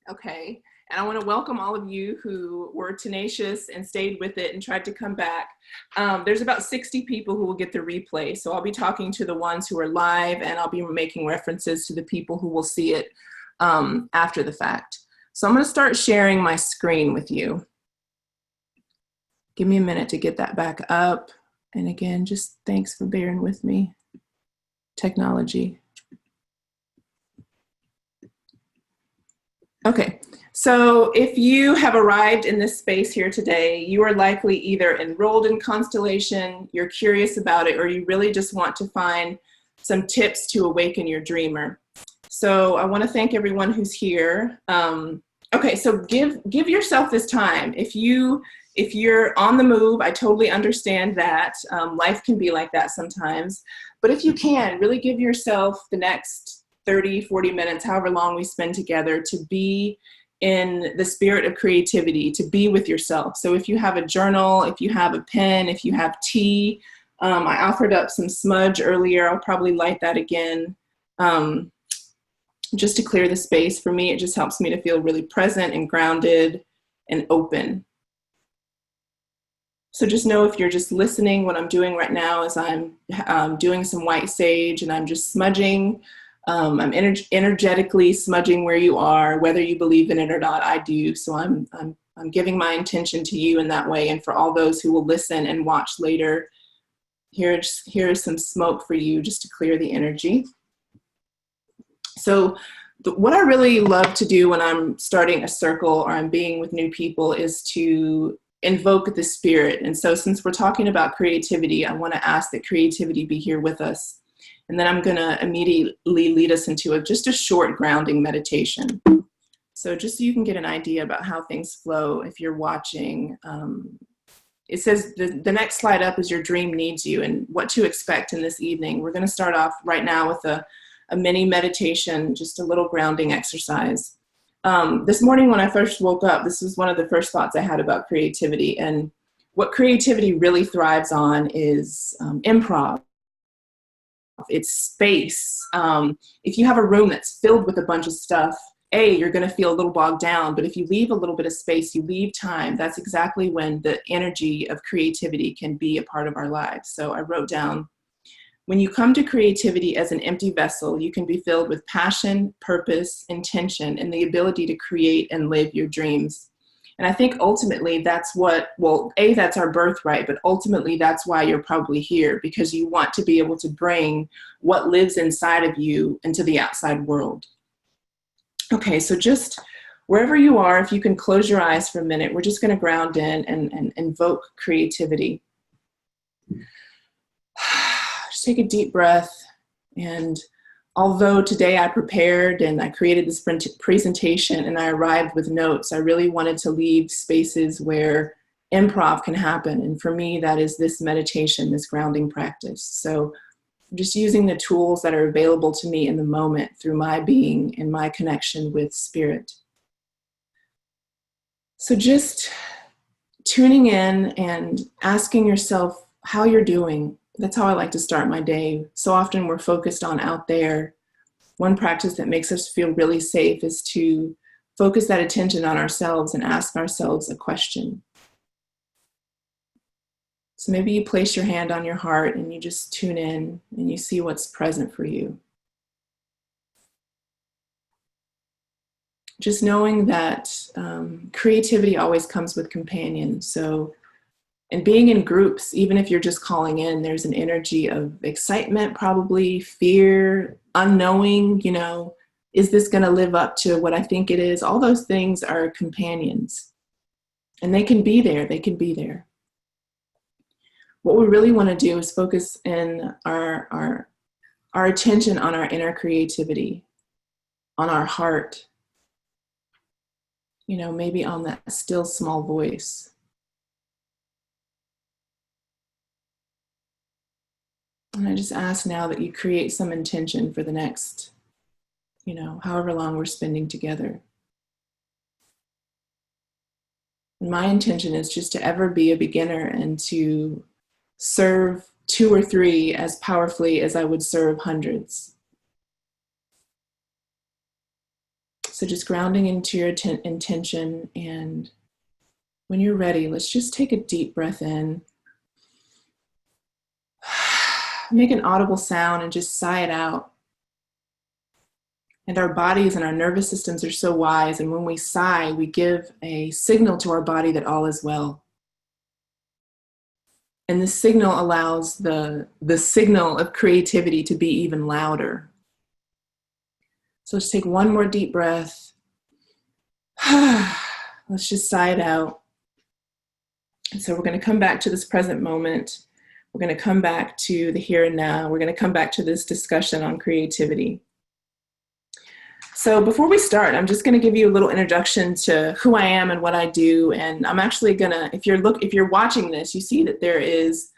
Okay. And I want to welcome all of you who were tenacious and stayed with it and tried to come back. There's about 60 people who will get the replay. So I'll be talking to the ones who are live, and I'll be making references to the people who will see it after the fact. So I'm going to start sharing my screen with you. Give me a minute to get that back up. And again, just thanks for bearing with me. Technology. Okay, so if you have arrived in this space here today, you are likely either enrolled in Constellation, you're curious about it, or you really just want to find some tips to awaken your dreamer. So I want to thank everyone who's here. Okay, so give yourself this time. If you're on the move, I totally understand that. Life can be like that sometimes. But if you can, really give yourself the next 30, 40 minutes, however long we spend together, to be in the spirit of creativity, to be with yourself. So if you have a journal, if you have a pen, if you have tea, I offered up some smudge earlier. I'll probably light that again just to clear the space. For me, it just helps me to feel really present and grounded and open. So just know, if you're just listening, what I'm doing right now is I'm doing some white sage, and I'm just smudging. I'm energetically smudging where you are, whether you believe in it or not. I do. So I'm giving my intention to you in that way. And for all those who will listen and watch later, here's some smoke for you just to clear the energy. So what I really love to do when I'm starting a circle or I'm being with new people is to invoke the spirit. And so since we're talking about creativity, I want to ask that creativity be here with us. And then I'm going to immediately lead us into just a short grounding meditation. So just so you can get an idea about how things flow if you're watching. It says the next slide up is your dream needs you, and what to expect in this evening. We're going to start off right now with a mini meditation, just a little grounding exercise. This morning when I first woke up, this was one of the first thoughts I had about creativity. And what creativity really thrives on is improv. It's space. If you have a room that's filled with a bunch of stuff, you're going to feel a little bogged down. But if you leave a little bit of space, you leave time, that's exactly when the energy of creativity can be a part of our lives. So I wrote down, when you come to creativity as an empty vessel, you can be filled with passion, purpose, intention, and the ability to create and live your dreams. And I think ultimately that's that's our birthright, but ultimately that's why you're probably here, because you want to be able to bring what lives inside of you into the outside world. Okay, so just wherever you are, if you can close your eyes for a minute, we're just going to ground in and invoke creativity. Just take a deep breath. And although today I prepared and I created this presentation and I arrived with notes, I really wanted to leave spaces where improv can happen. And for me, that is this meditation, this grounding practice. So I'm just using the tools that are available to me in the moment through my being and my connection with spirit. So just tuning in and asking yourself how you're doing. That's how I like to start my day. So often we're focused on out there. One practice that makes us feel really safe is to focus that attention on ourselves and ask ourselves a question. So maybe you place your hand on your heart and you just tune in and you see what's present for you. Just knowing that creativity always comes with companions. So, and being in groups, even if you're just calling in, there's an energy of excitement, probably fear, unknowing, is this going to live up to what I think it is? All those things are companions, and they can be there. They can be there. What we really want to do is focus in our attention on our inner creativity, on our heart, maybe on that still small voice. And I just ask now that you create some intention for the next, however long we're spending together. And my intention is just to ever be a beginner and to serve 2 or 3 as powerfully as I would serve hundreds. So just grounding into your intention, and when you're ready, let's just take a deep breath in. Make an audible sound and just sigh it out. And our bodies and our nervous systems are so wise, and when we sigh, we give a signal to our body that all is well. And this signal allows the signal of creativity to be even louder. So let's take one more deep breath. Let's just sigh it out. And so we're going to come back to this present moment. We're going to come back to the here and now. We're going to come back to this discussion on creativity. So before we start, I'm just going to give you a little introduction to who I am and what I do. And I'm actually going to, if you're watching this, you see that there is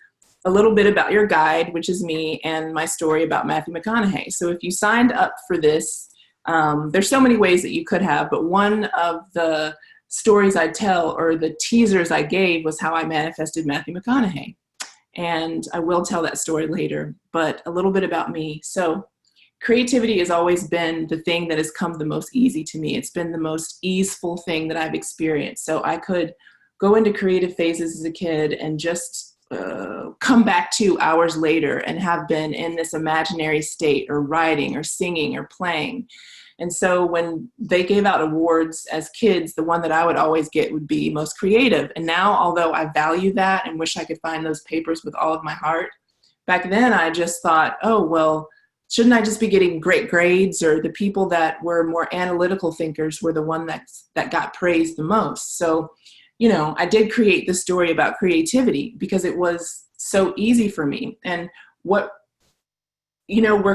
a little bit about your guide, which is me, and my story about Matthew McConaughey. So if you signed up for this, there's so many ways that you could have, but one of the stories I tell, or the teasers I gave, was how I manifested Matthew McConaughey. And I will tell that story later, but a little bit about me. So creativity has always been the thing that has come the most easy to me. It's been the most easeful thing that I've experienced. So I could go into creative phases as a kid and just come back 2 hours later and have been in this imaginary state, or writing or singing or playing. And so when they gave out awards as kids, the one that I would always get would be most creative. And now, although I value that and wish I could find those papers with all of my heart, back then I just thought, oh, well, shouldn't I just be getting great grades? Or the people that were more analytical thinkers were the one that got praised the most. So, I did create the story about creativity because it was so easy for me. And where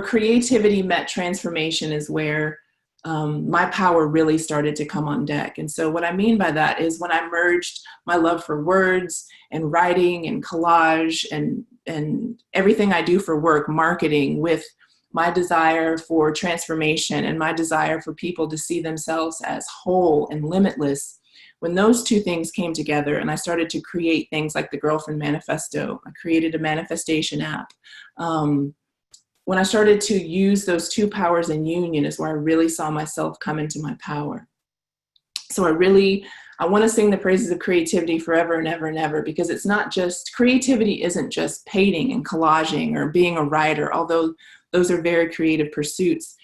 creativity met transformation is where my power really started to come on deck. And so what I mean by that is when I merged my love for words and writing and collage and everything I do for work, marketing, with my desire for transformation and my desire for people to see themselves as whole and limitless. When those two things came together and I started to create things like the Girlfriend Manifesto, I created a manifestation app. When I started to use those two powers in union is where I really saw myself come into my power. So I want to sing the praises of creativity forever and ever and ever, because it's not just, creativity isn't just painting and collaging or being a writer, although those are very creative pursuits.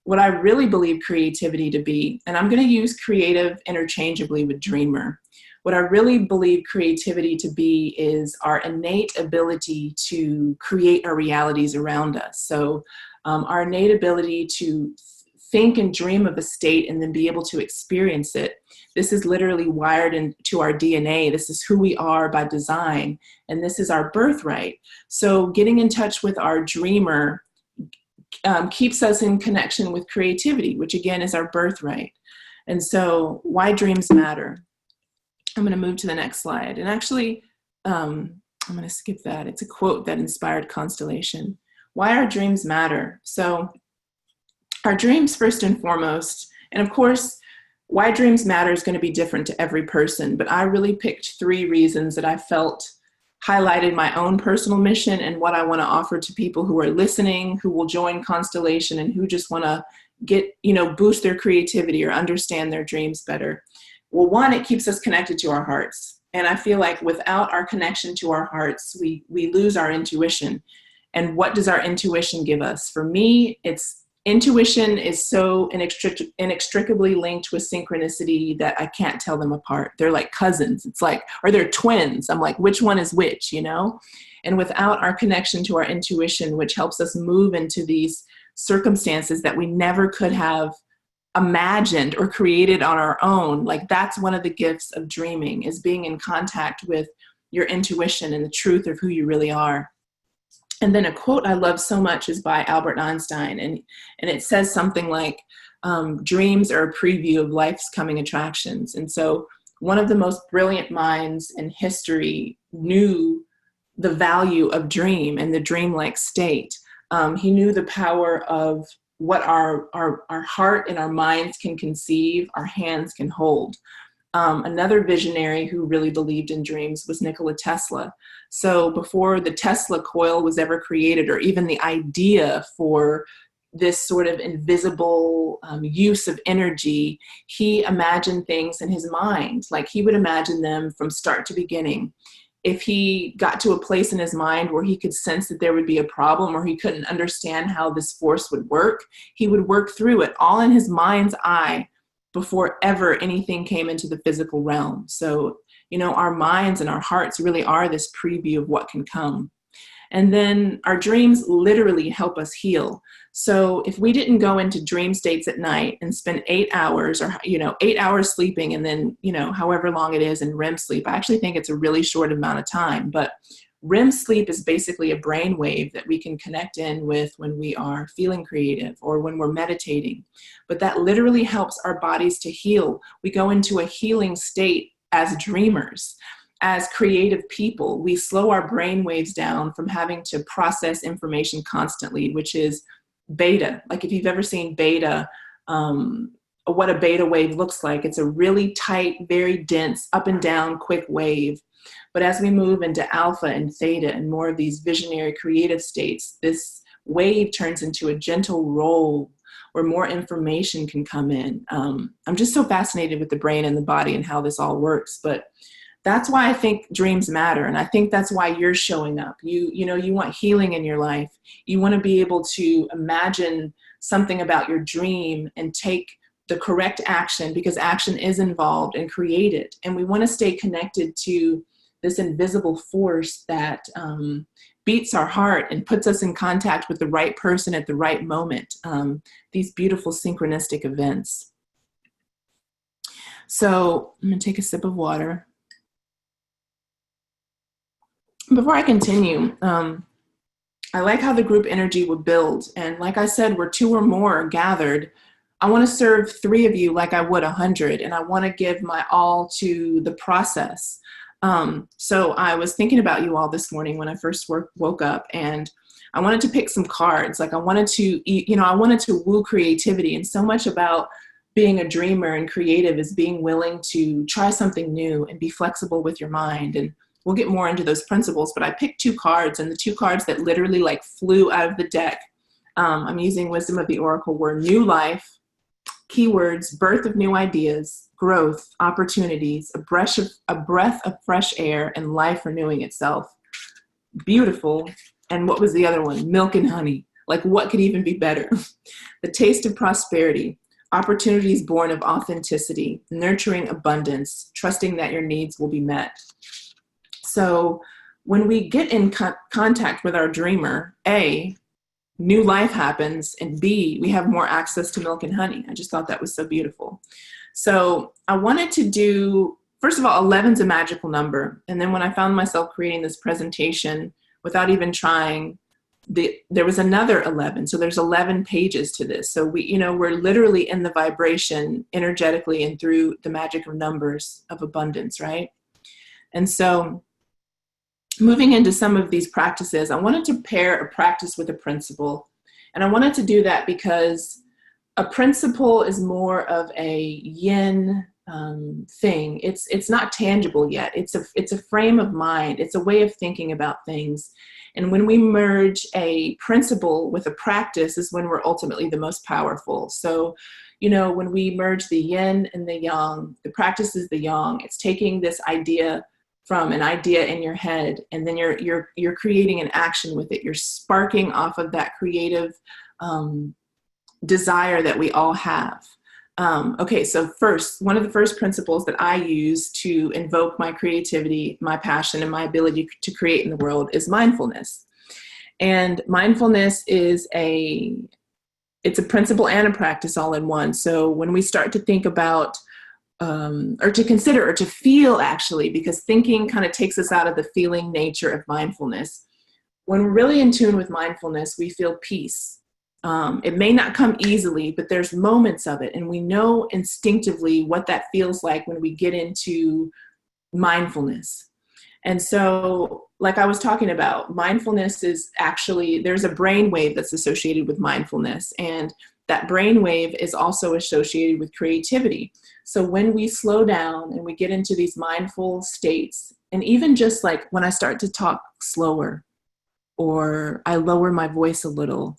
What I really believe creativity to be, and I'm going to use creative interchangeably with dreamer. What I really believe creativity to be is our innate ability to create our realities around us. So our innate ability to think and dream of a state and then be able to experience it. This is literally wired into our DNA. This is who we are by design, and this is our birthright. So getting in touch with our dreamer keeps us in connection with creativity, which again is our birthright. And so why dreams matter. I'm going to move to the next slide. And actually, I'm going to skip that. It's a quote that inspired Constellation. Why our dreams matter. So our dreams, first and foremost, and of course, why dreams matter is going to be different to every person, but I really picked 3 reasons that I felt highlighted my own personal mission and what I want to offer to people who are listening, who will join Constellation, and who just want to boost their creativity or understand their dreams better. Well, one, it keeps us connected to our hearts. And I feel like without our connection to our hearts, we lose our intuition. And what does our intuition give us? For me, intuition is so inextricably linked with synchronicity that I can't tell them apart. They're like cousins. It's like, or they're twins. I'm like, which one is which, And without our connection to our intuition, which helps us move into these circumstances that we never could have imagined or created on our own, like that's one of the gifts of dreaming, is being in contact with your intuition and the truth of who you really are. And then a quote I love so much is by Albert Einstein, and it says something like, dreams are a preview of life's coming attractions. And so one of the most brilliant minds in history knew the value of dream and the dreamlike state. He knew the power of what our heart and our minds can conceive, our hands can hold. Another visionary who really believed in dreams was Nikola Tesla. So before the Tesla coil was ever created, or even the idea for this sort of invisible use of energy, he imagined things in his mind. Like he would imagine them from start to beginning. If he got to a place in his mind where he could sense that there would be a problem or he couldn't understand how this force would work, he would work through it all in his mind's eye before ever anything came into the physical realm. So, you know, our minds and our hearts really are this preview of what can come. And then our dreams literally help us heal. So if we didn't go into dream states at night and spend 8 hours or, 8 hours sleeping and then, however long it is in REM sleep, I actually think it's a really short amount of time. But REM sleep is basically a brain wave that we can connect in with when we are feeling creative or when we're meditating. But that literally helps our bodies to heal. We go into a healing state as dreamers. As creative people, we slow our brain waves down from having to process information constantly, which is beta. Like if you've ever seen beta, what a beta wave looks like, it's a really tight, very dense, up and down, quick wave. But as we move into alpha and theta and more of these visionary creative states, this wave turns into a gentle roll where more information can come in. I'm just so fascinated with the brain and the body and how this all works. But that's why I think dreams matter. And I think that's why you're showing up. You want healing in your life. You want to be able to imagine something about your dream and take the correct action, because action is involved, and create it. And we want to stay connected to this invisible force that beats our heart and puts us in contact with the right person at the right moment. These beautiful synchronistic events. So I'm going to take a sip of water. Before I continue, I like how the group energy would build. And like I said, where 2 or more gathered, I want to serve 3 of you like I would 100. And I want to give my all to the process. So I was thinking about you all this morning when I first woke up, and I wanted to pick some cards. Like I wanted to woo creativity. And so much about being a dreamer and creative is being willing to try something new and be flexible with your mind. And we'll get more into those principles, but I picked 2 cards, and the 2 cards that literally like flew out of the deck, I'm using Wisdom of the Oracle, were new life, keywords, birth of new ideas, growth, opportunities, a breath of fresh air, and life renewing itself. Beautiful. And what was the other one? Milk and honey. Like what could even be better? The taste of prosperity, opportunities born of authenticity, nurturing abundance, trusting that your needs will be met. So when we get in contact with our dreamer, A, new life happens, and B, we have more access to milk and honey. I just thought that was so beautiful. So I wanted to do, first of all, 11's a magical number. And then when I found myself creating this presentation without even trying, there was another 11. So there's 11 pages to this. So we're literally in the vibration energetically and through the magic of numbers of abundance, right? And so moving into some of these practices, I wanted to pair a practice with a principle. And I wanted to do that because a principle is more of a yin thing. It's not tangible yet. It's a frame of mind. It's a way of thinking about things. And when we merge a principle with a practice is when we're ultimately the most powerful. So, when we merge the yin and the yang, the practice is the yang. It's taking this idea from an idea in your head, and then you're creating an action with it. You're sparking off of that creative desire that we all have. Okay, so one of the first principles that I use to invoke my creativity, my passion, and my ability to create in the world is mindfulness. And mindfulness is it's a principle and a practice all in one. So when we start to think about or to consider or to feel, actually, because thinking kind of takes us out of the feeling nature of mindfulness. When we're really in tune with mindfulness, we feel peace. It may not come easily, but there's moments of it. And we know instinctively what that feels like when we get into mindfulness. And so, like I was talking about, mindfulness is actually, there's a brain wave that's associated with mindfulness. And that brain wave is also associated with creativity. So when we slow down and we get into these mindful states, and even just like when I start to talk slower, or I lower my voice a little,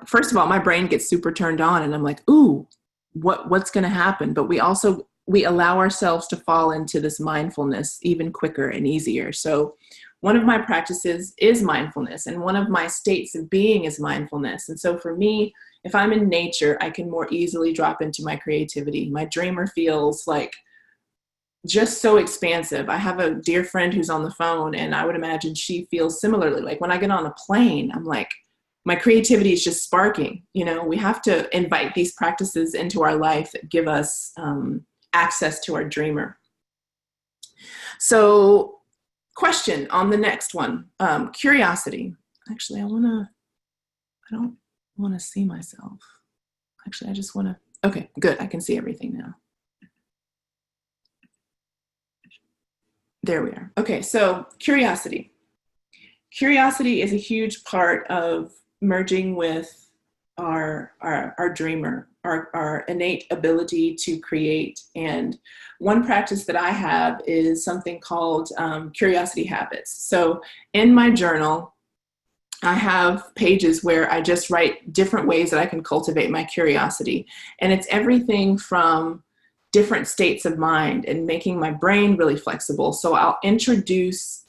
first of all, my brain gets super turned on and I'm like, ooh, what's going to happen? But we allow ourselves to fall into this mindfulness even quicker and easier. So one of my practices is mindfulness, and one of my states of being is mindfulness. And so for me, if I'm in nature, I can more easily drop into my creativity. My dreamer feels like just so expansive. I have a dear friend who's on the phone, and I would imagine she feels similarly. Like when I get on a plane, I'm like, my creativity is just sparking. You know, we have to invite these practices into our life that give us access to our dreamer. So, question on the next one, curiosity. Actually, I don't want to see myself. Actually, I just want to, okay, good. I can see everything now. There we are. Okay, so curiosity. Curiosity is a huge part of merging with our dreamer, our innate ability to create. And one practice that I have is something called curiosity habits. So in my journal, I have pages where I just write different ways that I can cultivate my curiosity. And it's everything from different states of mind and making my brain really flexible. So I'll introduce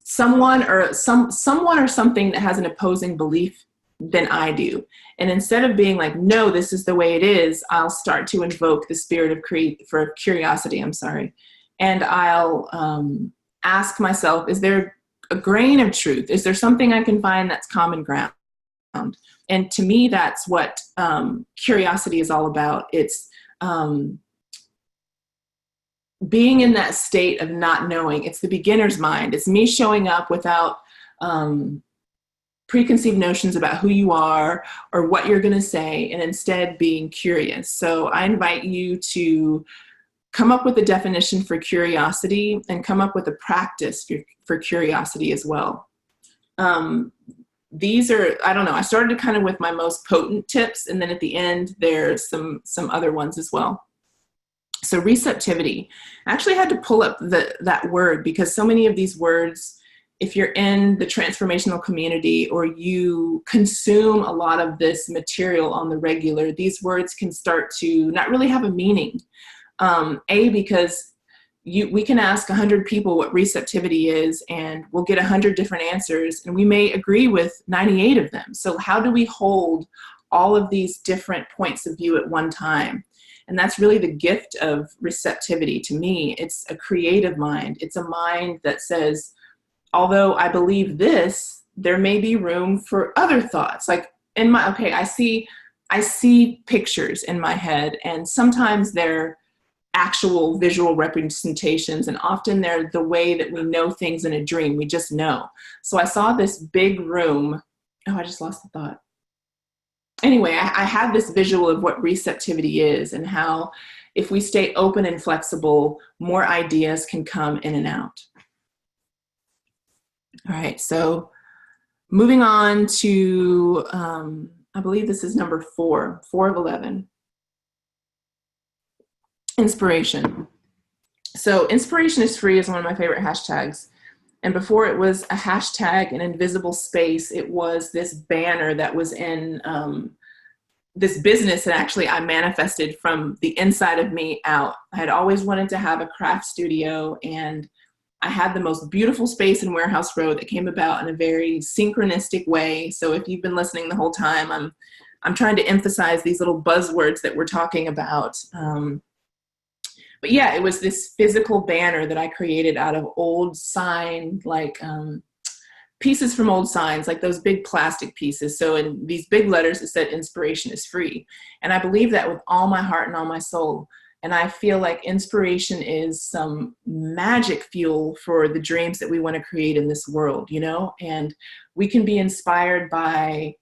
someone or something that has an opposing belief than I do. And instead of being like, no, this is the way it is, I'll start to invoke the spirit of curiosity, and I'll ask myself, is there a grain of truth? Is there something I can find that's common ground? And to me, that's what curiosity is all about. It's being in that state of not knowing. It's the beginner's mind. It's me showing up without preconceived notions about who you are or what you're going to say, and instead being curious. So I invite you to come up with a definition for curiosity and come up with a practice for curiosity as well. These are, I don't know, I started kind of with my most potent tips, and then at the end, there's some other ones as well. So receptivity. I actually had to pull up that word because so many of these words, if you're in the transformational community or you consume a lot of this material on the regular, these words can start to not really have a meaning. Because we can ask 100 people what receptivity is, and we'll get 100 different answers, and we may agree with 98 of them. So how do we hold all of these different points of view at one time? And that's really the gift of receptivity to me. It's a creative mind. It's a mind that says, although I believe this, there may be room for other thoughts. Like I see pictures in my head, and sometimes they're actual visual representations, and often they're the way that we know things in a dream. We just know. So I saw this big room. Oh, I just lost the thought. Anyway, I had this visual of what receptivity is and how if we stay open and flexible, more ideas can come in and out. All right, so moving on to, I believe this is number 4 of 11. Inspiration. So inspiration is free is one of my favorite hashtags. And before it was a hashtag, an invisible space, it was this banner that was in this business that actually I manifested from the inside of me out. I had always wanted to have a craft studio, and I had the most beautiful space in Warehouse Road that came about in a very synchronistic way. So if you've been listening the whole time, I'm trying to emphasize these little buzzwords that we're talking about. But yeah, it was this physical banner that I created out of old sign, like pieces from old signs, like those big plastic pieces. So in these big letters, it said inspiration is free. And I believe that with all my heart and all my soul. And I feel like inspiration is some magic fuel for the dreams that we want to create in this world, you know? And we can be inspired by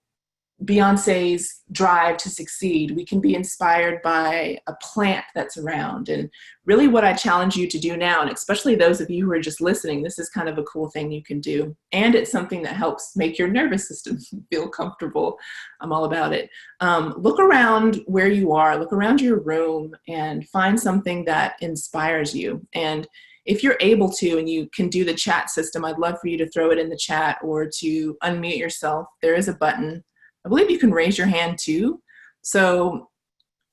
Beyonce's drive to succeed. We can be inspired by a plant that's around. And really what I challenge you to do now, and especially those of you who are just listening, this is kind of a cool thing you can do. And it's something that helps make your nervous system feel comfortable. I'm all about it. Look around where you are, look around your room and find something that inspires you. And if you're able to, and you can do the chat system, I'd love for you to throw it in the chat or to unmute yourself. There is a button I believe you can raise your hand too. So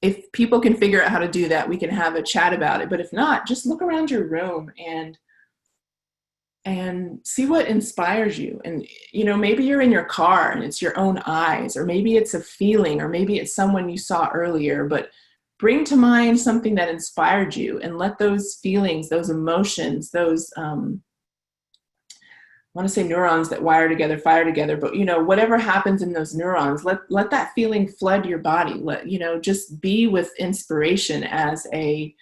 if people can figure out how to do that, we can have a chat about it. But if not, just look around your room and see what inspires you. And, you know, maybe you're in your car and it's your own eyes, or maybe it's a feeling, or maybe it's someone you saw earlier, but bring to mind something that inspired you and let those feelings, those emotions, those, I want to say neurons that wire together, fire together, but, you know, whatever happens in those neurons, let that feeling flood your body. Let, you know, just be with inspiration as a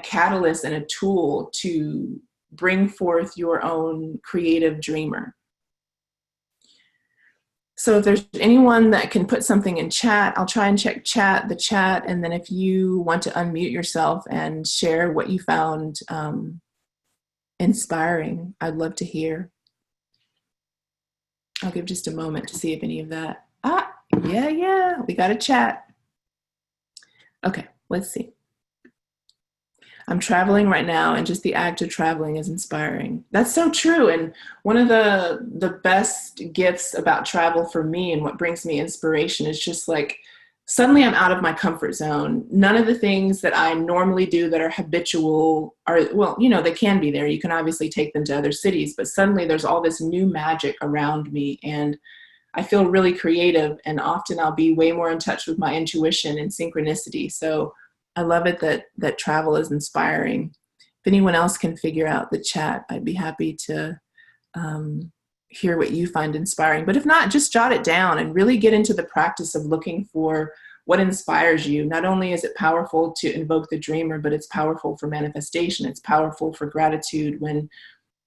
catalyst and a tool to bring forth your own creative dreamer. So if there's anyone that can put something in chat, I'll try and check the chat. And then if you want to unmute yourself and share what you found inspiring, I'd love to hear. I'll give just a moment to see if any of that. Yeah, we got a chat. Okay, let's see. I'm traveling right now, and just the act of traveling is inspiring. That's so true. And one of the best gifts about travel for me, and what brings me inspiration, is just like, suddenly I'm out of my comfort zone. None of the things that I normally do that are habitual are, well, you know, they can be there. You can obviously take them to other cities, but suddenly there's all this new magic around me, and I feel really creative, and often I'll be way more in touch with my intuition and synchronicity. So I love it that travel is inspiring. If anyone else can figure out the chat, I'd be happy to hear what you find inspiring. But if not, just jot it down and really get into the practice of looking for what inspires you. Not only is it powerful to invoke the dreamer, but it's powerful for manifestation. It's powerful for gratitude. When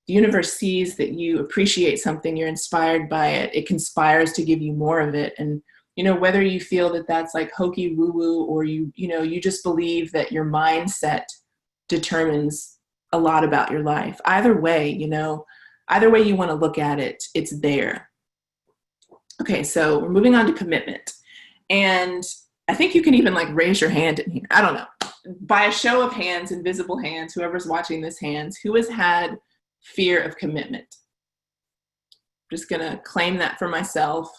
the universe sees that you appreciate something, you're inspired by it, it conspires to give you more of it. And you know, whether you feel that that's like hokey woo-woo, or you just believe that your mindset determines a lot about your life. Either way, you want to look at it, it's there. Okay, so we're moving on to commitment. And I think you can even like raise your hand in here. I don't know. By a show of hands, invisible hands, whoever's watching this hands, who has had fear of commitment? I'm just going to claim that for myself.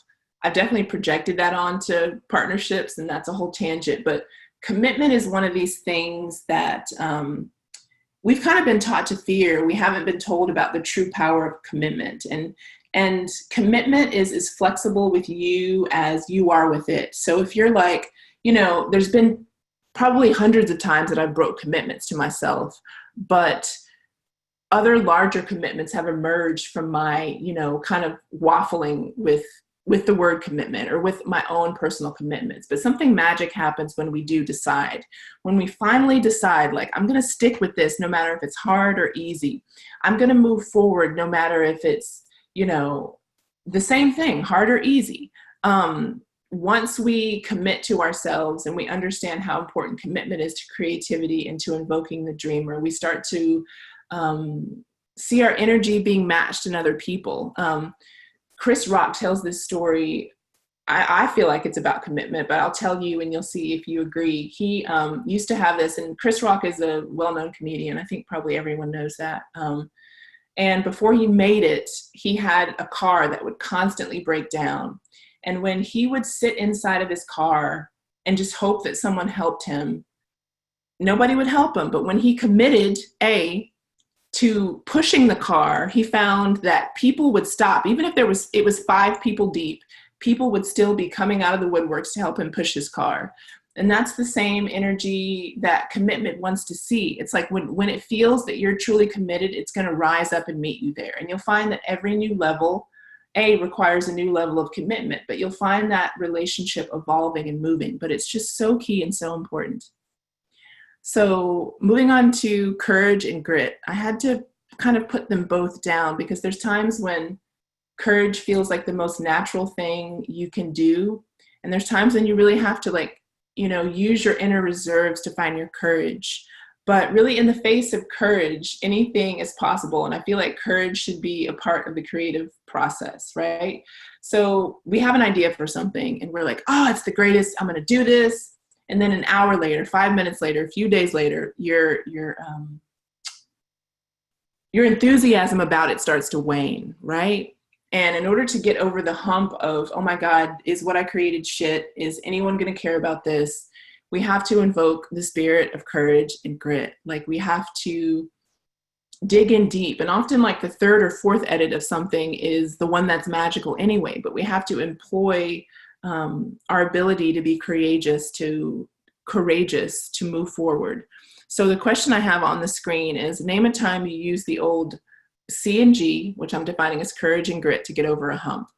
I've definitely projected that onto partnerships, and that's a whole tangent. But commitment is one of these things that we've kind of been taught to fear. We haven't been told about the true power of commitment. And commitment is as flexible with you as you are with it. So if you're like, there's been probably hundreds of times that I've broke commitments to myself, but other larger commitments have emerged from my, kind of waffling with the word commitment, or with my own personal commitments. But something magic happens when we do decide. When we finally decide, like, I'm going to stick with this no matter if it's hard or easy. I'm going to move forward no matter if it's, the same thing, hard or easy. Once we commit to ourselves and we understand how important commitment is to creativity and to invoking the dreamer, we start to see our energy being matched in other people. Chris Rock tells this story. I feel like it's about commitment, but I'll tell you and you'll see if you agree. He used to have this, and Chris Rock is a well-known comedian. I think probably everyone knows that. And before he made it, he had a car that would constantly break down. And when he would sit inside of his car and just hope that someone helped him, nobody would help him. But when he committed, to pushing the car, he found that people would stop. Even if it was 5 people deep, people would still be coming out of the woodworks to help him push his car. And that's the same energy that commitment wants to see. It's like when it feels that you're truly committed, it's going to rise up and meet you there. And you'll find that every new level, requires a new level of commitment, but you'll find that relationship evolving and moving. But it's just so key and so important. So moving on to courage and grit, I had to kind of put them both down, because there's times when courage feels like the most natural thing you can do. And there's times when you really have to use your inner reserves to find your courage. But really, in the face of courage, anything is possible. And I feel like courage should be a part of the creative process, right? So we have an idea for something and we're like, oh, it's the greatest, I'm going to do this. And then an hour later, 5 minutes later, a few days later, your enthusiasm about it starts to wane, right? And in order to get over the hump of, oh my God, is what I created shit? Is anyone going to care about this? We have to invoke the spirit of courage and grit. Like, we have to dig in deep. And often, like, the third or fourth edit of something is the one that's magical anyway, but we have to employ our ability to be courageous to move forward. So the question I have on the screen is, name a time you use the old C and G, which I'm defining as courage and grit, to get over a hump.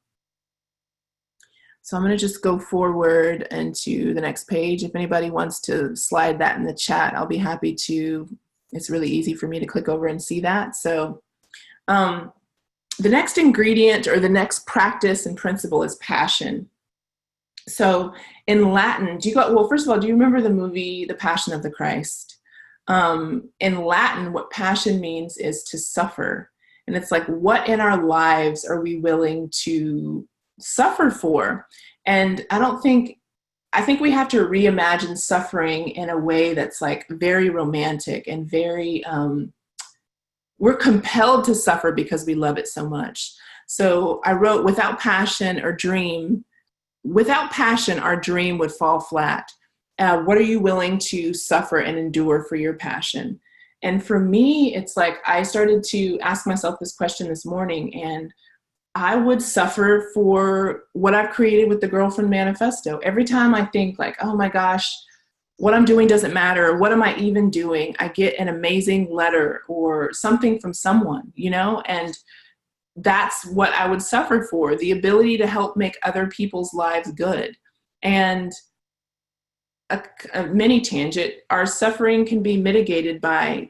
So I'm going to just go forward and to the next page. If anybody wants to slide that in the chat, I'll be happy to. It's really easy for me to click over and see that. So the next ingredient, or the next practice and principle, is passion. So in Latin, well, first of all, do you remember the movie, The Passion of the Christ? In Latin, what passion means is to suffer. And it's like, what in our lives are we willing to suffer for? And I think we have to reimagine suffering in a way that's like very romantic and very, we're compelled to suffer because we love it so much. So I wrote, without passion, our dream would fall flat. What are you willing to suffer and endure for your passion? And for me, it's like, I started to ask myself this question this morning, and I would suffer for what I've created with the Girlfriend Manifesto. Every time I think like, oh my gosh, what I'm doing doesn't matter. What am I even doing? I get an amazing letter or something from someone, and that's what I would suffer for, the ability to help make other people's lives good. And a mini tangent, our suffering can be mitigated by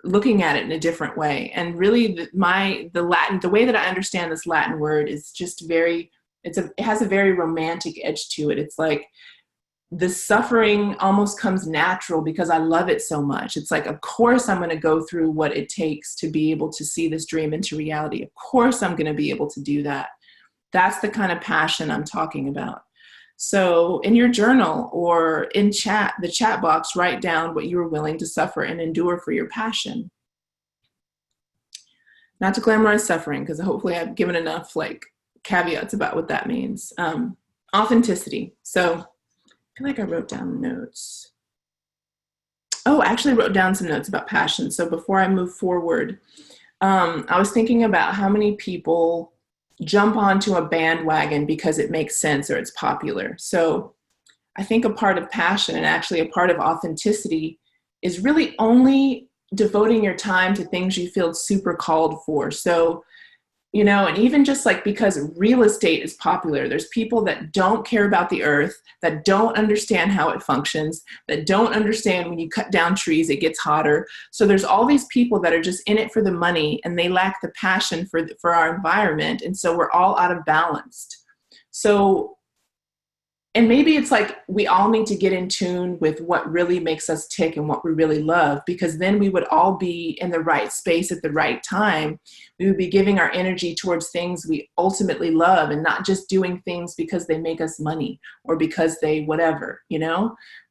looking at it in a different way. And really the way that I understand this Latin word is just it has a very romantic edge to it. It's like the suffering almost comes natural because I love it so much. It's like, of course I'm going to go through what it takes to be able to see this dream into reality. Of course I'm going to be able to do that. That's the kind of passion I'm talking about. So in your journal or in the chat box, write down what you are willing to suffer and endure for your passion. Not to glamorize suffering, because hopefully I've given enough like caveats about what that means. Authenticity. So I feel like I wrote down notes. Oh, I actually wrote down some notes about passion. So before I move forward, I was thinking about how many people jump onto a bandwagon because it makes sense or it's popular. So I think a part of passion, and actually a part of authenticity, is really only devoting your time to things you feel super called for. So, and even just like, because real estate is popular, there's people that don't care about the earth, that don't understand how it functions, that don't understand when you cut down trees, it gets hotter. So there's all these people that are just in it for the money, and they lack the passion for our environment. And so we're all out of balance. So, and maybe it's like we all need to get in tune with what really makes us tick and what we really love, because then we would all be in the right space at the right time. We would be giving our energy towards things we ultimately love, and not just doing things because they make us money or because they whatever,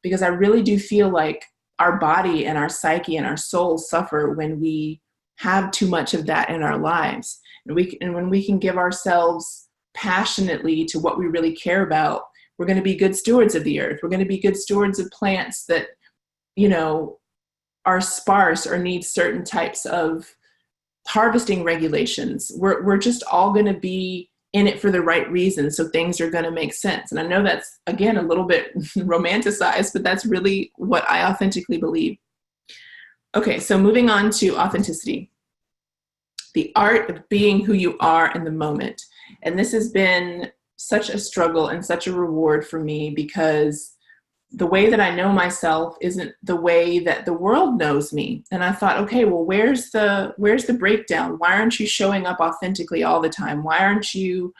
because I really do feel like our body and our psyche and our soul suffer when we have too much of that in our lives. And when we can give ourselves passionately to what we really care about, we're going to be good stewards of the earth. We're going to be good stewards of plants that, are sparse or need certain types of harvesting regulations. We're just all going to be in it for the right reasons. So things are going to make sense. And I know that's, again, a little bit romanticized, but that's really what I authentically believe. Okay, so moving on to authenticity. The art of being who you are in the moment. And this has been such a struggle and such a reward for me, because the way that I know myself isn't the way that the world knows me. And I thought, okay, well, where's the breakdown? Why aren't you showing up authentically all the time? Why aren't you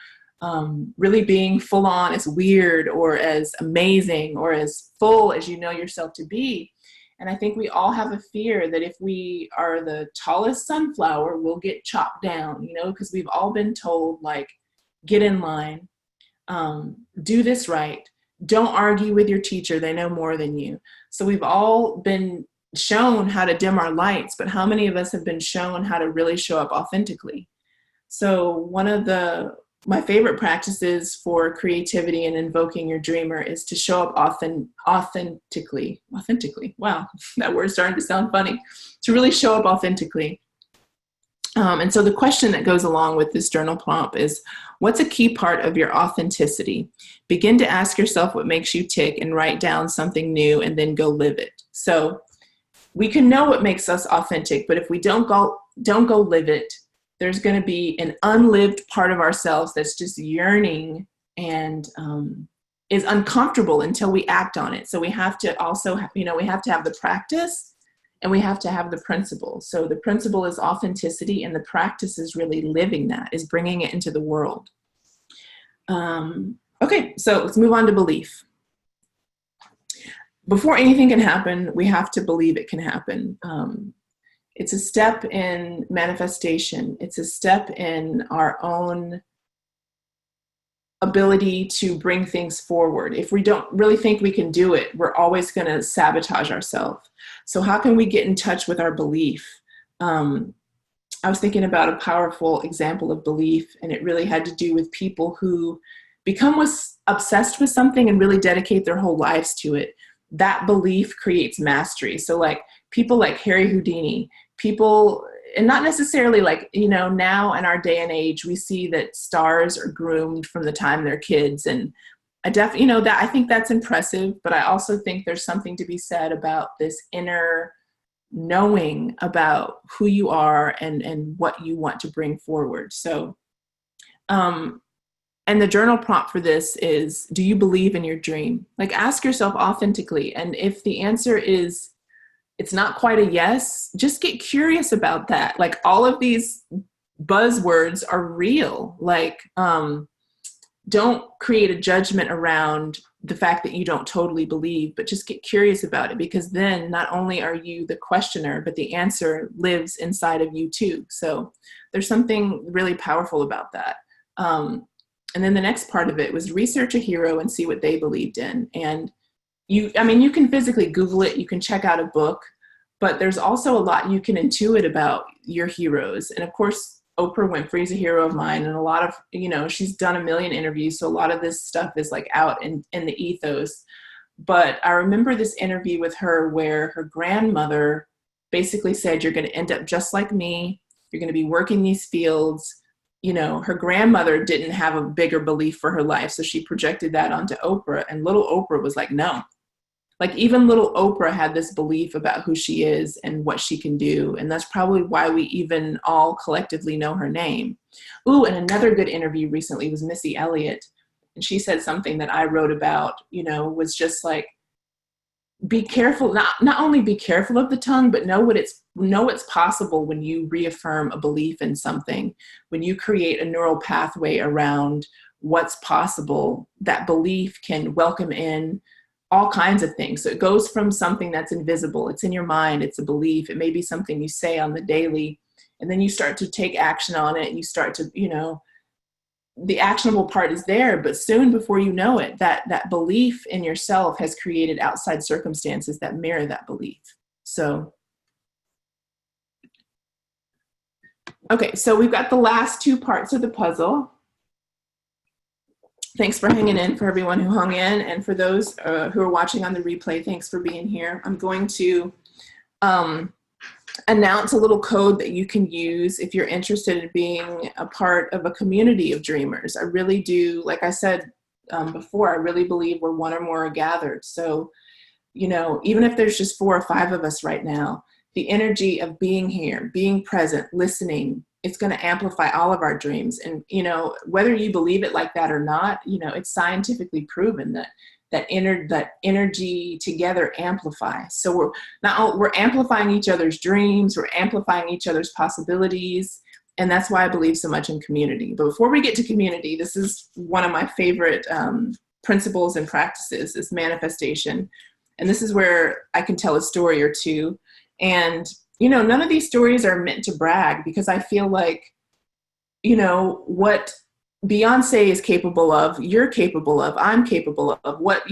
really being full on as weird or as amazing or as full as you know yourself to be? And I think we all have a fear that if we are the tallest sunflower, we'll get chopped down, because we've all been told, like, get in line. Do this right. Don't argue with your teacher. They know more than you. So we've all been shown how to dim our lights, but how many of us have been shown how to really show up authentically? So one of my favorite practices for creativity and invoking your dreamer is to show up authentically. Authentically. Wow, that word's starting to sound funny. To really show up authentically. And so the question that goes along with this journal prompt is, what's a key part of your authenticity? Begin to ask yourself what makes you tick and write down something new and then go live it. So we can know what makes us authentic, but if we don't go live it, there's going to be an unlived part of ourselves that's just yearning and is uncomfortable until we act on it. So we have to also, we have to have the practice and we have to have the principle. So the principle is authenticity, and the practice is really living that, is bringing it into the world. Okay, so let's move on to belief. Before anything can happen, we have to believe it can happen. It's a step in manifestation. It's a step in our own ability to bring things forward. If we don't really think we can do it, we're always going to sabotage ourselves. So how can we get in touch with our belief? I was thinking about a powerful example of belief, and it really had to do with people who become obsessed with something and really dedicate their whole lives to it. That belief creates mastery. So like people like Harry Houdini, people, and not necessarily like, now in our day and age, we see that stars are groomed from the time they're kids. And I think that's impressive, but I also think there's something to be said about this inner knowing about who you are and what you want to bring forward. So, and the journal prompt for this is, do you believe in your dream? Like, ask yourself authentically. And if the answer is, it's not quite a yes, just get curious about that. Like, all of these buzzwords are real. Like, don't create a judgment around the fact that you don't totally believe, but just get curious about it, because then not only are you the questioner, but the answer lives inside of you too. So there's something really powerful about that. And then the next part of it was research a hero and see what they believed in. And you can physically Google it, you can check out a book, but there's also a lot you can intuit about your heroes. And of course, Oprah Winfrey is a hero of mine, and a lot of, she's done a million interviews. So a lot of this stuff is like out in the ethos. But I remember this interview with her where her grandmother basically said, you're going to end up just like me. You're going to be working these fields. Her grandmother didn't have a bigger belief for her life. So she projected that onto Oprah, and little Oprah was like, no. Like, even little Oprah had this belief about who she is and what she can do. And that's probably why we even all collectively know her name. Ooh, and another good interview recently was Missy Elliott. And she said something that I wrote about, was just like, be careful, not only be careful of the tongue, but know it's possible when you reaffirm a belief in something, when you create a neural pathway around what's possible. That belief can welcome in all kinds of things. So it goes from something that's invisible, it's in your mind, it's a belief, it may be something you say on the daily, and then you start to take action on it, and you start to, the actionable part is there, but soon before you know it, that belief in yourself has created outside circumstances that mirror that belief. So, okay, so we've got the last two parts of the puzzle. Thanks for hanging in, for everyone who hung in, and for those who are watching on the replay, thanks for being here. I'm going to announce a little code that you can use if you're interested in being a part of a community of dreamers. I really do, like I said before, I really believe we're one or more gathered. So, even if there's just 4 or 5 of us right now, the energy of being here, being present, listening, it's going to amplify all of our dreams. And, whether you believe it like that or not, it's scientifically proven that energy together amplifies. So we're amplifying each other's dreams, we're amplifying each other's possibilities. And that's why I believe so much in community. But before we get to community, this is one of my favorite principles and practices, is manifestation. And this is where I can tell a story or two. And none of these stories are meant to brag, because I feel like, what Beyonce is capable of, you're capable of, I'm capable of. What,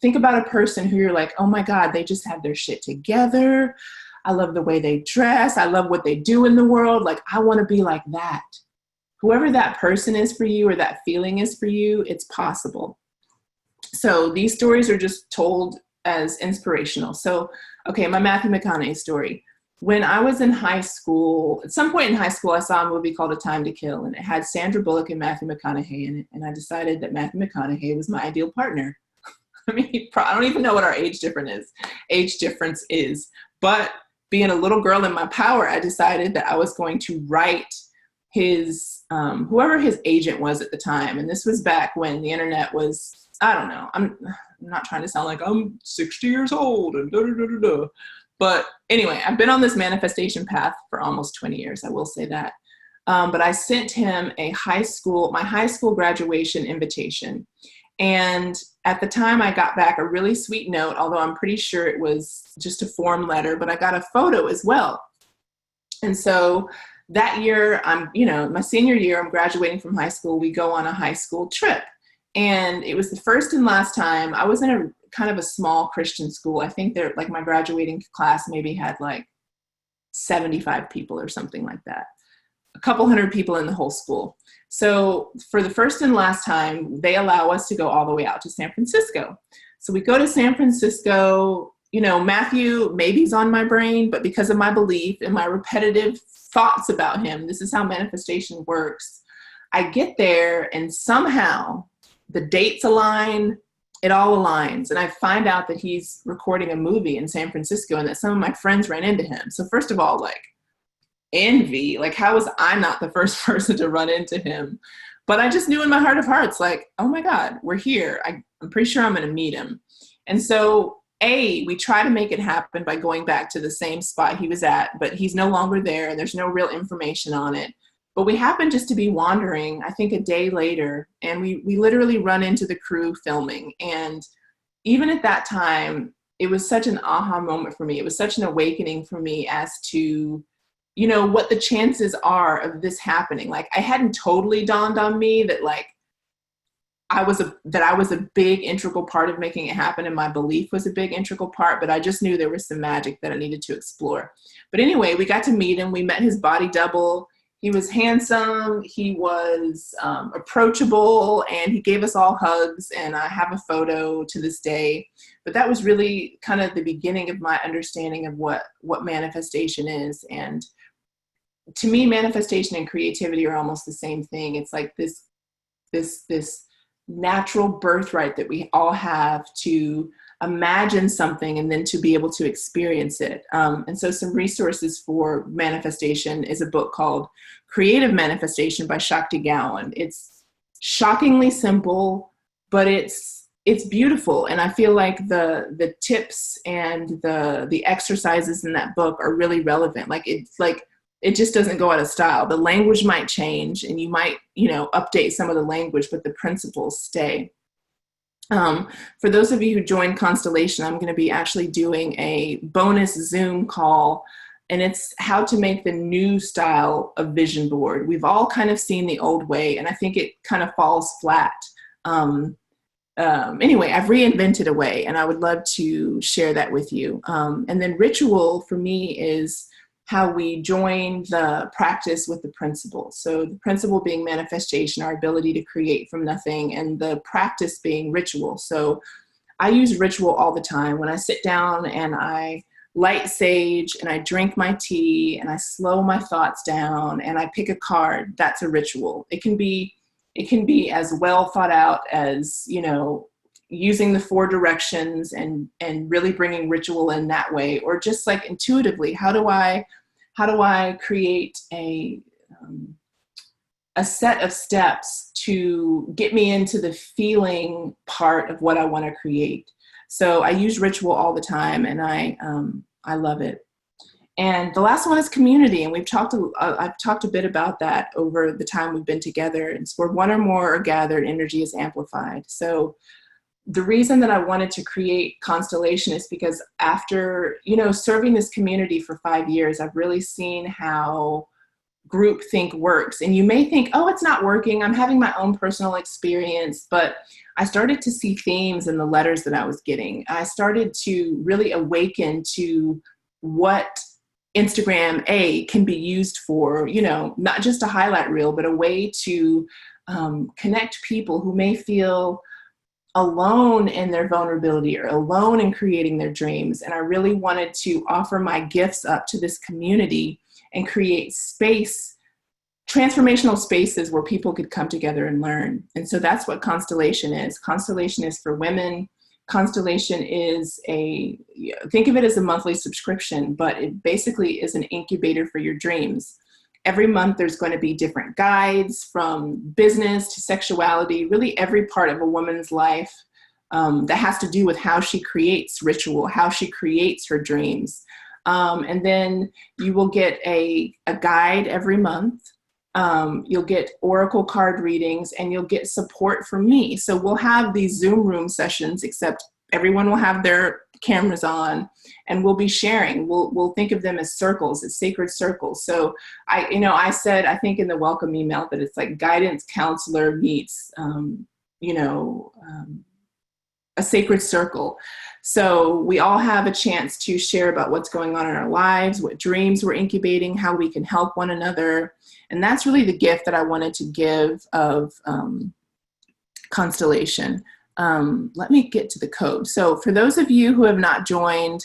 think about a person who you're like, oh my God, they just have their shit together. I love the way they dress. I love what they do in the world. Like, I want to be like that. whoever that person is for you or that feeling is for you, it's possible. So these stories are just told as inspirational. So, okay, my Matthew McConaughey story. When I was in high school, at some point in high school, I saw a movie called A Time to Kill, and it had Sandra Bullock and Matthew McConaughey in it. And I decided that Matthew McConaughey was my ideal partner. I mean, I don't even know what our age difference is. But being a little girl in my power, I decided that I was going to write his, whoever his agent was at the time. And this was back when the internet was, I don't know. I'm not trying to sound like I'm 60 years old and da da da da da. But anyway, I've been on this manifestation path for almost 20 years. I will say that. But I sent him my high school graduation invitation. And at the time I got back a really sweet note, although I'm pretty sure it was just a form letter, but I got a photo as well. And so that year, my senior year, I'm graduating from high school. We go on a high school trip. And it was the first and last time. I was in a kind of a small Christian school. I think my graduating class maybe had like 75 people or something like that. A couple hundred people in the whole school. So for the first and last time, they allow us to go all the way out to San Francisco. So we go to San Francisco. Matthew maybe's on my brain, but because of my belief and my repetitive thoughts about him, this is how manifestation works. I get there and somehow the dates align, it all aligns. And I find out that he's recording a movie in San Francisco and that some of my friends ran into him. So first of all, like envy, like how was I not the first person to run into him? But I just knew in my heart of hearts, like, oh my God, we're here. I'm pretty sure I'm going to meet him. And so we try to make it happen by going back to the same spot he was at, but he's no longer there and there's no real information on it. But we happened just to be wandering, I think a day later, and we literally run into the crew filming. And even at that time, it was such an aha moment for me. It was such an awakening for me as to, what the chances are of this happening. Like I hadn't totally dawned on me that like I was a big integral part of making it happen, and my belief was a big integral part, but I just knew there was some magic that I needed to explore. But anyway, we got to meet him. We met his body double. He was handsome, he was approachable, and he gave us all hugs, and I have a photo to this day. But that was really kind of the beginning of my understanding of what manifestation is. And to me, manifestation and creativity are almost the same thing. It's like this natural birthright that we all have to imagine something and then to be able to experience it. And so some resources for manifestation is a book called Creative Manifestation by Shakti Gawain. It's shockingly simple, but it's beautiful. And I feel like the tips and the exercises in that book are really relevant. It just doesn't go out of style. The language might change and you might, update some of the language, but the principles stay. For those of you who joined Constellation, I'm going to be actually doing a bonus Zoom call, and it's how to make the new style of vision board. We've all kind of seen the old way, and I think it kind of falls flat. Anyway, I've reinvented a way, and I would love to share that with you. And then ritual for me is how we join the practice with the principle. So the principle being manifestation, our ability to create from nothing, and the practice being ritual. So I use ritual all the time. When I sit down and I light sage and I drink my tea and I slow my thoughts down and I pick a card, that's a ritual. It can be as well thought out as, using the 4 directions and really bringing ritual in that way, or just like intuitively, how do I create a set of steps to get me into the feeling part of what I want to create. So I use ritual all the time, and I love it. And the last one is community, and I've talked a bit about that over the time we've been together. It's where one or more are gathered, energy is amplified. So the reason that I wanted to create Constellation is because after, serving this community for 5 years, I've really seen how groupthink works. And you may think, oh, it's not working. I'm having my own personal experience. But I started to see themes in the letters that I was getting. I started to really awaken to what Instagram can be used for, you know, not just a highlight reel, but a way to connect people who may feel alone in their vulnerability or alone in creating their dreams. And I really wanted to offer my gifts up to this community and create space, transformational spaces where people could come together and learn. And so that's what Constellation is. Constellation is for women. Constellation is think of it as a monthly subscription, but it basically is an incubator for your dreams. Every month there's going to be different guides from business to sexuality, really every part of a woman's life that has to do with how she creates ritual, how she creates her dreams. And then you will get a guide every month. You'll get oracle card readings, and you'll get support from me. So we'll have these Zoom room sessions, except everyone will have their cameras on, and we'll be sharing. We'll think of them as circles, as sacred circles. So I said, I think in the welcome email, that it's like guidance counselor meets, a sacred circle. So we all have a chance to share about what's going on in our lives, what dreams we're incubating, how we can help one another. And that's really the gift that I wanted to give of Constellation. Let me get to the code. So for those of you who have not joined,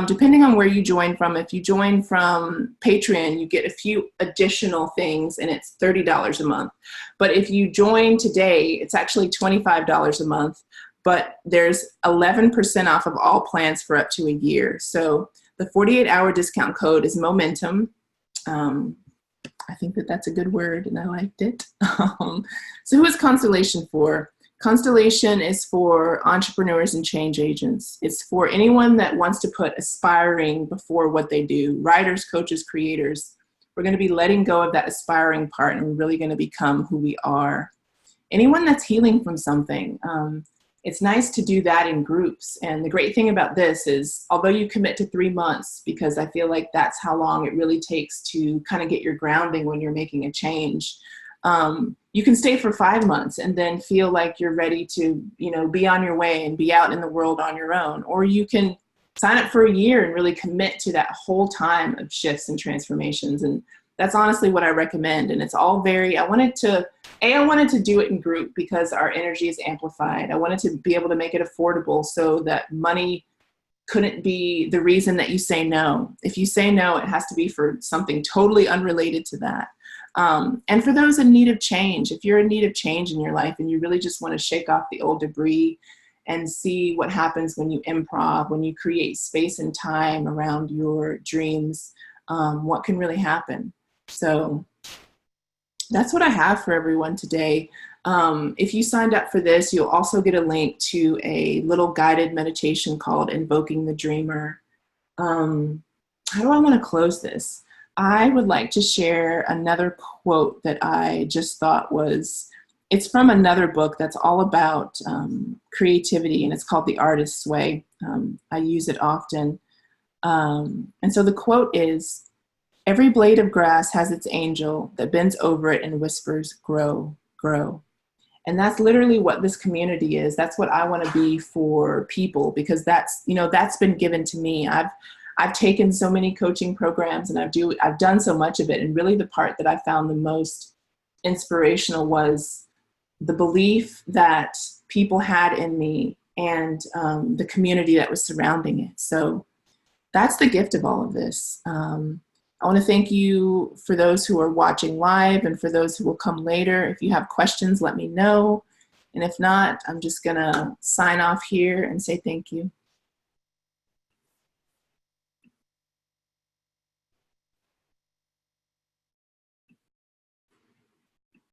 depending on where you join from, if you join from Patreon, you get a few additional things, and it's $30 a month. But if you join today, it's actually $25 a month. But there's 11% off of all plans for up to a year. So the 48-hour discount code is momentum. I think that's a good word, and I liked it. So who is Constellation for? Constellation is for entrepreneurs and change agents. It's for anyone that wants to put aspiring before what they do. Writers, coaches, creators. We're going to be letting go of that aspiring part, and we're really going to become who we are. Anyone that's healing from something. It's nice to do that in groups. And the great thing about this is, although you commit to 3 months, because I feel like that's how long it really takes to kind of get your grounding when you're making a change, you can stay for 5 months and then feel like you're ready to, be on your way and be out in the world on your own. Or you can sign up for a year and really commit to that whole time of shifts and transformations. And that's honestly what I recommend. And it's all I wanted to do it in group because our energy is amplified. I wanted to be able to make it affordable so that money couldn't be the reason that you say no. If you say no, it has to be for something totally unrelated to that. And for those in need of change, if you're in need of change in your life and you really just want to shake off the old debris and see what happens when you improv, when you create space and time around your dreams, what can really happen. So that's what I have for everyone today. If you signed up for this, you'll also get a link to a little guided meditation called Invoking the Dreamer. How do I want to close this? I would like to share another quote that I just thought it's from another book that's all about creativity, and it's called The Artist's Way. I use it often. And so the quote is, "Every blade of grass has its angel that bends over it and whispers, grow, grow." And that's literally what this community is. That's what I want to be for people, because that's been given to me. I've taken so many coaching programs, and I've done so much of it. And really the part that I found the most inspirational was the belief that people had in me and the community that was surrounding it. So that's the gift of all of this. I want to thank you for those who are watching live and for those who will come later. If you have questions, let me know. And if not, I'm just going to sign off here and say thank you.